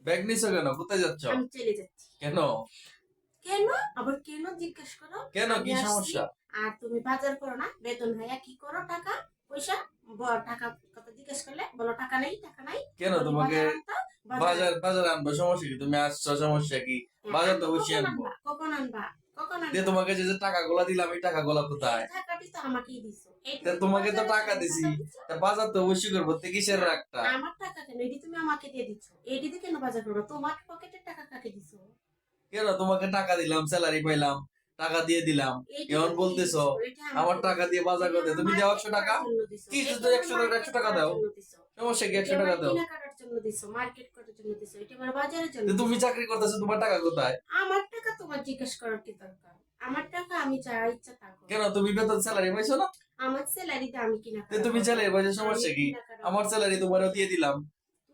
Bag নিছো কেন? কোথায় যাচ্ছ? আমি চলে যাচ্ছি। কেন? কেন? আবার কেন জিজ্ঞেস করো? কেন, আমি কি আসছি সমস্যা? আর তুমি বাজার করো না, বেতন হইয়া কি করো টাকা পয়সা? টাকা কথা জিজ্ঞেস করলে বলো টাকা নেই, টাকা নাই। কেন বলি তোমাকে বাজার আনতে, বাজার বাজার আনতে। বাজার আনবো, সমস্যা কি? তুমি আসছো, সমস্যা কি? বাজার তো আনবো অবশ্যই কখন আনবো। আনবা? কখন আনবা? কখন দিয়ে আনবা? তোমাকে যে যে টাকাগুলা দিলাম, এই টাকাগুলা এই কোথায়? টাকাটি তো আমাকেই দিছো। তা এইটুকু কি তোমাকে তো বাজারের টাকা জন্য দিছি, টাকা দিছো? তা বাজার তো অবশ্যই করবো। তে কিসের না, রাগটা? আমার টাকা কেন? এটি তুমি আমাকে দিয়ে দিচ্ছ। এটি দিয়ে কেন বাজার করবো? তোমার পকেটের টাকা কাকে দিছো? কেন? তোমাকে টাকা দিলাম, স্যালারি পাইলাম, টাকা দিয়ে দিলাম, এইটা এখন তুমি কি বলতেছো দিছো? এটা আমার আমাকে টাকা দিছো। দিয়ে বাজার এটা করতে? আমার তুমি দাও মার্কেট 100 টাকা। করার জন্য দিছো। কি এটা যদি আমার 100 টাকা, মার্কেট 100 টাকা করার দাও, জন্য দিছো। সমস্যা কি? এটা 100 টাকা আমার দাও। কেনাকাটার জন্য দিছো, মার্কেট করার জন্য দিছো। এটা আমার বাজারের জন্য তো তুমি দিছো। চাকরি করতেছো, তোমার টাকা কোথায়? আমার টাকা তোমার জিজ্ঞেস করার কি দরকার? আমার টাকা আমি যা ইচ্ছা তা করবো। কেন, তুমি বেতন স্যালারি পাইছো না? আমার স্যালারিতে আমি তো কেনাকাটা তুমি করবো। স্যালারি পাইছো, আমি সমস্যা কি? কেনাকাটা আমার করবো। স্যালারি তোমারও দিয়ে দিলাম।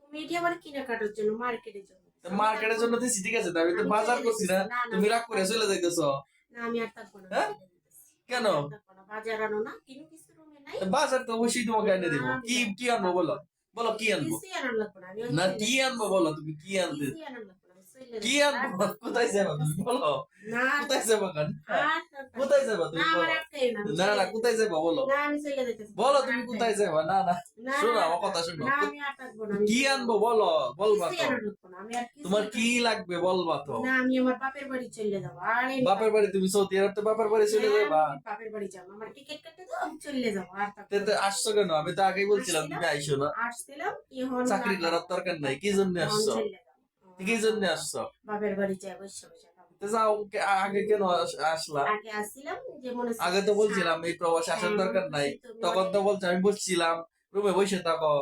তুমি এটি আমার কেনাকাটার জন্য, মার্কেটের জন্য দিছো। আমি মার্কেটের থাকবো জন্য না। দিছি, ঠিক আছে, তো আমি তো আমি বাজার চলে করছি যেতেছি। না। না, না, তুমি আমি রাগ আর করে থাকবো চলে না। যাইতেছো। না, আমি আর থাকবো না। আমি হ্যাঁ? চলে যেতেছি। কেন? আমি আর থাকবো না। বাজার আনো না। কিনো কিছু রুমে নাই। তো বাজার তো অবশ্যই তোমাকে এনে না, দিব। আমি কি যাবো কি না। আনবো বলো? বলো কি আনবো? কিছুই আনার লাগবে না। আমি না, চলে কি আনবো যেতেছি। বলো? তুমি কি আনতে? কিছুই আনার লাগবে না। আমি চলে কি যেতেছি। আর আনবো? থাকবো না কোথায় তোমার যাবা তুমি কাছে। বলো? না, আর কোথায় থাকবো যাবা না। কেন? আর থাকবো কোথায় না। যাবা না, তুমি আমার বলো? আটকাইও না। আমি না চলে না, কোথায় যেতেছি। যাবা বলো? না, আমি চলে যেতেছি। তুমি বলো আমার তুমি আটকাইও কোথায় না। যাবা? না না, না, শোনো, আমার না, কথা শোনো। না, আমি আর থাকবো না। আমি কি চলে আনবো যেতেছি। বলো? বলবা কিছুই তো। আনার লাগবে না। আমি আর তোমার কিছুই কি করবো না। লাগবে বলবা তো। না, আমি আমার বাপের বাড়ি চলে যাবো। আর আমি বাপের থাকবো বাড়ি? না। তুমি সৌদি আরব, তো বাপের বাড়ি চলে হ্যাঁ, যাবা? আমি বাপের বাড়ি যাবো। আমার টিকিট কেটে দাও, আমি চলে যাবো। আর থাকবো তে না। আসছো কেন? আমি তো আগেই বলছিলাম আসছিলাম, তুমি আইসো না। আসছিলাম, এখন চাকরি আর করার থাকবো না। দরকার নাই, কি জন্য এখন আসছো? চলে যাবো। কি জন্য আসছো? বাপের বাড়ি যাই বসে বসে খাবো। তো যাও, আগে কেন আসলা? আগে আসছিলাম যে মনে হচ্ছে আগে তো বলছিলাম এই প্রবাসে আসার মনে দরকার নাই। করছি তুমি তখন অনেক তো বলছো, আমি বলছিলাম রুমে বসে থাকো,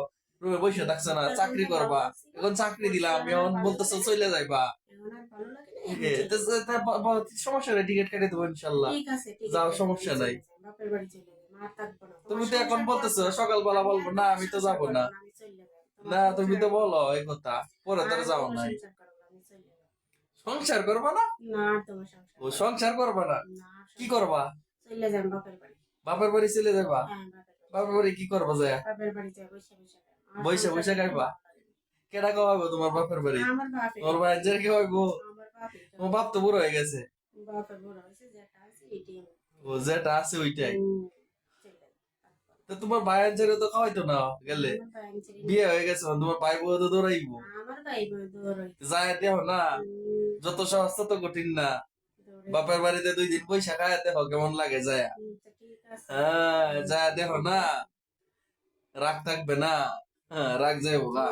রুমে বসে থাকছো না, চাকরি বেতনটা ভালো করবা। লাগছিল, এখন চাকরি করছি, দিলাম, এখন আর এখন ভালো বলতেছো লাগে না। চলে যাইবা। এখন আর ভালো লাগে না, এ, এখন চলে তো যাবো। সমস্যা নেই, টিকিট কেটে দেবো ইনশাল্লাহ। ঠিক আছে, টিকিট যাও, কেটে দাও, আমি সমস্যা নাই। চলে যাই, বাপের বাড়ি চলে যাই। আর থাকবো না, তুমি তোমার তো এখন সংসার বলতেছো করবো না। সকালবেলা আমি বলবো আর না, তোমার আমি তো সংসার যাবো না। করবো না, আমি চলে যাবো। তোমার না, তুমি সংসার তো আমি বলো করবো এই না। কথা, পরে আর তার যাও তোমার নাই। সংসার করবো না, আমি চলে যাবো। সংসার করবা না? না, আর তোমার সংসার ও, করবো সংসার করবা না? না। না, আর কি সংসার করবা? চলে যান বাপের বাড়ি। বাপের বাড়ি চলে যাবা? হ্যাঁ, বাপের বাড়ি বাপের চলে বাড়ি যাবো। কি করবা যায়? বাপের বাড়ি যাই বসে বসে খাবো। আর বৈশা সংসার বৈশা করতে খাইবা? ভালো লাগে না। কেডা খাওয়াবো তোমার বাপের বাড়ি? আমার বাপে তোমার খাবে। ভাইয়ের কে হইবো? আমার বাপে তোমার খাবে। বাপ তো বুড়ো হয়ে গেছে। বাপের বড় হয়েছে, যেটা আছে এটাই আমার। ও, যেটা আছে ওইটাই। চলে যাবো, থাকবো না। তো তোমার ভাইয়ের ছেড়ে তো খাওয়াইতো না গেলে? আমার ভাই আমি ছেড়ে নিয়ে বিয়ে যাবো। হয়ে গেছে, তোমার ভাই বউ তো দৌড়াইবো। আমার ভাই বোন দৌড় হইতেছে। যায় দেহ না, যত সহজ তত কঠিন না। বাপের বাড়িতে 2 দিন পয়সা খায় দেহ কেমন লাগে যায়। ঠিক আছে। হ্যাঁ, যায় দেহ না, রাগ থাকবে না। হ্যাঁ, রাগ যাইবো গা।